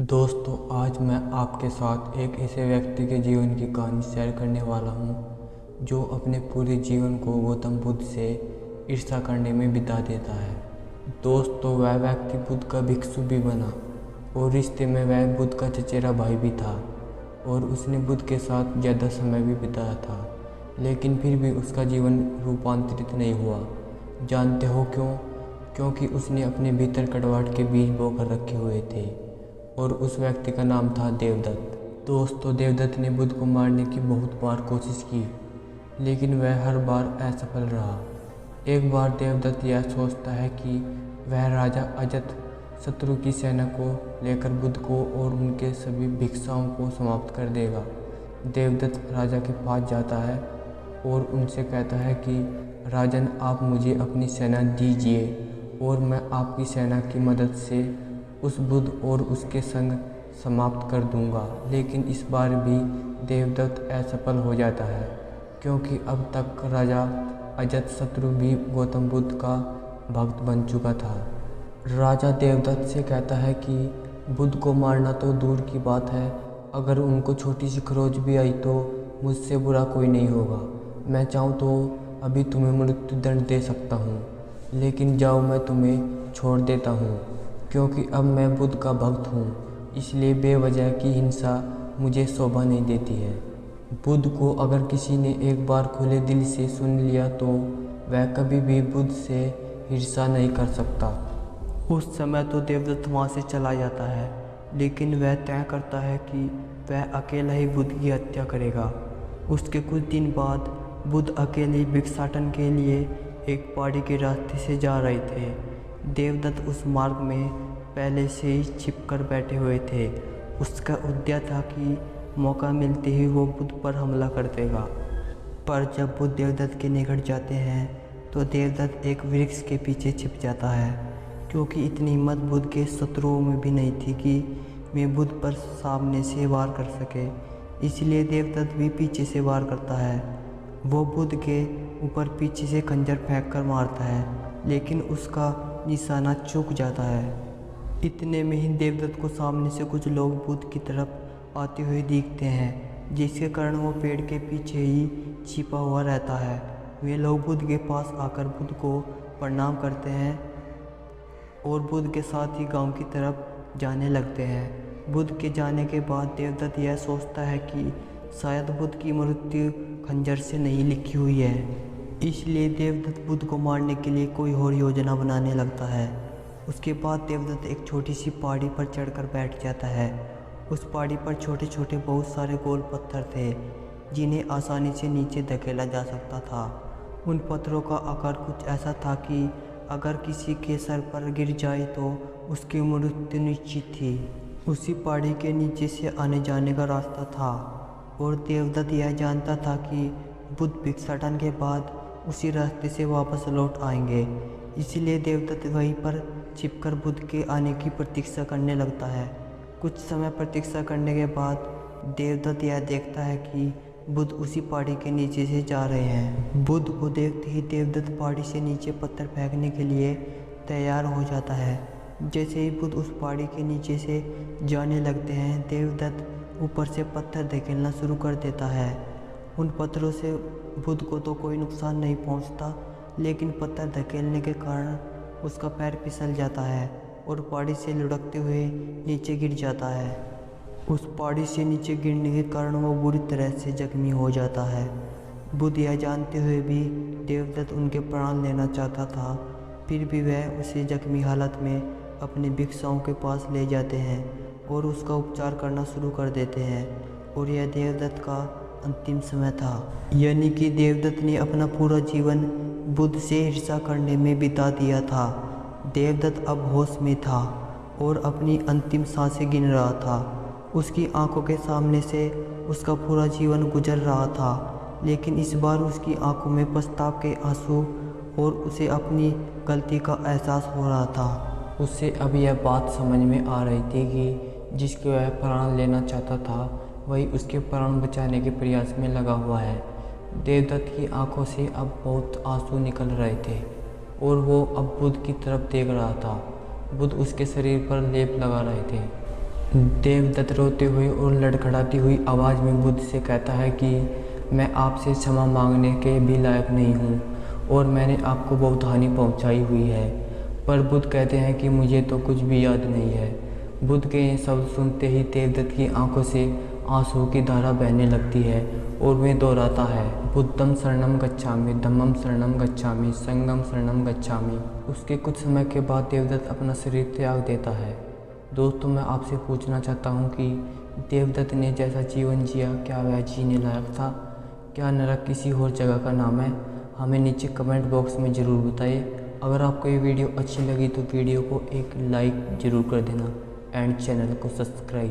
दोस्तों, आज मैं आपके साथ एक ऐसे व्यक्ति के जीवन की कहानी शेयर करने वाला हूँ जो अपने पूरे जीवन को गौतम बुद्ध से ईर्ष्या करने में बिता देता है। दोस्तों, वह व्यक्ति बुद्ध का भिक्षु भी बना और रिश्ते में वह बुद्ध का चचेरा भाई भी था और उसने बुद्ध के साथ ज़्यादा समय भी बिताया था, लेकिन फिर भी उसका जीवन रूपांतरित नहीं हुआ। जानते हो क्यों? क्योंकि उसने अपने भीतर कड़वाहट के बीज बोकर रखे हुए थे और उस व्यक्ति का नाम था देवदत्त। दोस्तों, देवदत्त ने बुद्ध को मारने की बहुत बार कोशिश की, लेकिन वह हर बार असफल रहा। एक बार देवदत्त यह सोचता है कि वह राजा अजत शत्रु की सेना को लेकर बुद्ध को और उनके सभी भिक्षाओं को समाप्त कर देगा। देवदत्त राजा के पास जाता है और उनसे कहता है कि राजन, आप मुझे अपनी सेना दीजिए और मैं आपकी सेना की मदद से उस बुद्ध और उसके संग समाप्त कर दूंगा। लेकिन इस बार भी देवदत्त असफल हो जाता है, क्योंकि अब तक राजा अजातशत्रु भी गौतम बुद्ध का भक्त बन चुका था। राजा देवदत्त से कहता है कि बुद्ध को मारना तो दूर की बात है, अगर उनको छोटी सी खरोच भी आई तो मुझसे बुरा कोई नहीं होगा। मैं चाहूँ तो अभी तुम्हें मृत्यु दंड दे सकता हूँ, लेकिन जाओ, मैं तुम्हें छोड़ देता हूँ, क्योंकि अब मैं बुद्ध का भक्त हूँ, इसलिए बेवजह की हिंसा मुझे शोभा नहीं देती है। बुद्ध को अगर किसी ने एक बार खुले दिल से सुन लिया तो वह कभी भी बुद्ध से ईर्ष्या नहीं कर सकता। उस समय तो देवदत्त वहाँ से चला जाता है, लेकिन वह तय करता है कि वह अकेला ही बुद्ध की हत्या करेगा। उसके कुछ दिन बाद बुद्ध अकेले भिक्षाटन के लिए एक पहाड़ी के रास्ते से जा रहे थे। देवदत्त उस मार्ग में पहले से ही छिपकर बैठे हुए थे। उसका उद्देश्य था कि मौका मिलते ही वो बुद्ध पर हमला कर देगा। पर जब बुद्ध देवदत्त के निकट जाते हैं तो देवदत्त एक वृक्ष के पीछे छिप जाता है, क्योंकि इतनी हिम्मत बुद्ध के शत्रुओं में भी नहीं थी कि वे बुद्ध पर सामने से वार कर सके। इसलिए देवदत्त भी पीछे से वार करता है। वो बुद्ध के ऊपर पीछे से खंजर फेंक कर मारता है, लेकिन उसका निशाना चूक जाता है। इतने में ही देवदत्त को सामने से कुछ लोग बुद्ध की तरफ आते हुए दिखते हैं, जिसके कारण वो पेड़ के पीछे ही छिपा हुआ रहता है। वे लोग बुद्ध के पास आकर बुद्ध को प्रणाम करते हैं और बुद्ध के साथ ही गांव की तरफ जाने लगते हैं। बुद्ध के जाने के बाद देवदत्त यह सोचता है कि शायद बुद्ध की मृत्यु खंजर से नहीं लिखी हुई है, इसलिए देवदत्त बुद्ध को मारने के लिए कोई और योजना बनाने लगता है। उसके बाद देवदत्त एक छोटी सी पहाड़ी पर चढ़कर बैठ जाता है। उस पहाड़ी पर छोटे छोटे बहुत सारे गोल पत्थर थे, जिन्हें आसानी से नीचे धकेला जा सकता था। उन पत्थरों का आकार कुछ ऐसा था कि अगर किसी के सर पर गिर जाए तो उसकी मृत्यु निश्चित थी। उसी पहाड़ी के नीचे से आने जाने का रास्ता था और देवदत्त यह जानता था कि बुद्ध भिक्षाटन के बाद उसी रास्ते से वापस लौट आएंगे। इसलिए देवदत्त वहीं पर छिपकर बुद्ध के आने की प्रतीक्षा करने लगता है। कुछ समय प्रतीक्षा करने के बाद देवदत्त यह देखता है कि बुद्ध उसी पहाड़ी के नीचे से जा रहे हैं। बुद्ध को देखते ही देवदत्त पहाड़ी से नीचे पत्थर फेंकने के लिए तैयार हो जाता है। जैसे ही बुद्ध उस पहाड़ी के नीचे से जाने लगते हैं, देवदत्त ऊपर से पत्थर धकेलना शुरू कर देता है। उन पत्थरों से बुद्ध को तो कोई नुकसान नहीं पहुंचता, लेकिन पत्थर धकेलने के कारण उसका पैर फिसल जाता है और पहाड़ी से लुढ़कते हुए नीचे गिर जाता है। उस पहाड़ी से नीचे गिरने के कारण वो बुरी तरह से जख्मी हो जाता है। बुद्ध यह जानते हुए भी देवदत्त उनके प्राण लेना चाहता था, फिर भी वह उसे जख्मी हालत में अपने भिक्षुओं के पास ले जाते हैं और उसका उपचार करना शुरू कर देते हैं। और यह देवदत्त का अंतिम समय था, यानी कि देवदत्त ने अपना पूरा जीवन बुद्ध से ईर्ष्या करने में बिता दिया था। देवदत्त अब होश में था और अपनी अंतिम सांसें गिन रहा था। उसकी आंखों के सामने से उसका पूरा जीवन गुजर रहा था, लेकिन इस बार उसकी आंखों में पछताव के आंसू और उसे अपनी गलती का एहसास हो रहा था। उसे अब यह बात समझ में आ रही थी कि जिसके वह प्राण लेना चाहता था वही उसके प्राण बचाने के प्रयास में लगा हुआ है। देवदत्त की आंखों से अब बहुत आंसू निकल रहे थे और वो अब बुद्ध की तरफ देख रहा था। बुद्ध उसके शरीर पर लेप लगा रहे थे। देवदत्त रोते हुए और लड़खड़ाती हुई आवाज़ में बुद्ध से कहता है कि मैं आपसे क्षमा मांगने के भी लायक नहीं हूँ और मैंने आपको बहुत हानि पहुँचाई हुई है। पर बुद्ध कहते हैं कि मुझे तो कुछ भी याद नहीं है। बुद्ध के ये शब्द सुनते ही देवदत्त की आंखों से आंसुओं की धारा बहने लगती है और वह दोहराता है, बुद्धम शरणम गच्छामि, धम्मम शरणम गच्छामि, संघम शरणम गच्छामि। उसके कुछ समय के बाद देवदत्त अपना शरीर त्याग देता है। दोस्तों, मैं आपसे पूछना चाहता हूँ कि देवदत्त ने जैसा जीवन जिया, क्या वह जीने लायक था? क्या नरक किसी और जगह का नाम है? हमें नीचे कमेंट बॉक्स में ज़रूर बताइए। अगर आपको ये वीडियो अच्छी लगी तो वीडियो को एक लाइक ज़रूर कर देना एंड चैनल को सब्सक्राइब।